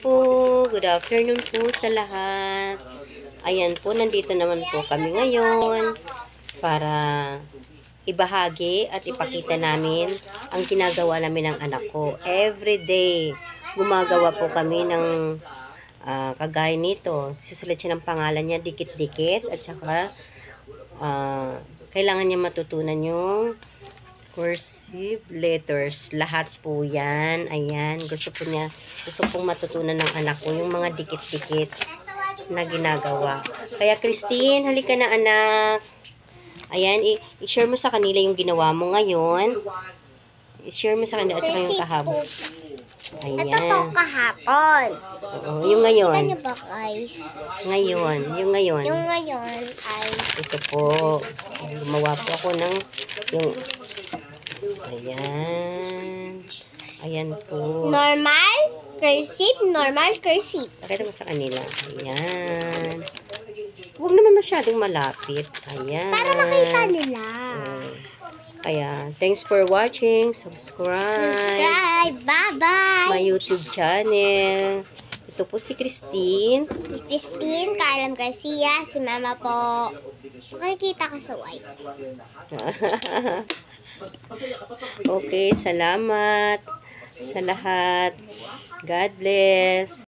po. Good afternoon po sa lahat. Ayan po, nandito naman po kami ngayon para ibahagi at ipakita namin ang ginagawa namin ng anak ko. Every day, gumagawa po kami ng kagaya nito. Susulat siya ng pangalan niya, dikit-dikit, at saka kailangan niya matutunan yung cursive letters. Lahat po yan. Ayan. Gusto pong matutunan ng anak ko yung mga dikit-dikit na ginagawa. Kaya Christine, halika na anak. Ayan, i-share mo sa kanila yung ginawa mo ngayon. I-share mo sa kanila at saka yung kahapon. Ayan. Ito po kahapon. Oo, yung ngayon. Kita niyo ba guys? Ngayon. Yung ngayon. Yung ngayon ay... Ito po. Gumawa po ako ng yung... Ayan. Ayan po. Normal, cursive, normal, cursive. Pakita mo sa kanila. Ayan. Huwag naman masyadong malapit. Ayan. Para makita nila. Kaya, thanks for watching. Subscribe. Bye-bye. My YouTube channel. Ito po si Christine. Christine, Carlam Garcia, si Mama po. Makikita ka sa white. Okay, salamat sa lahat. God bless.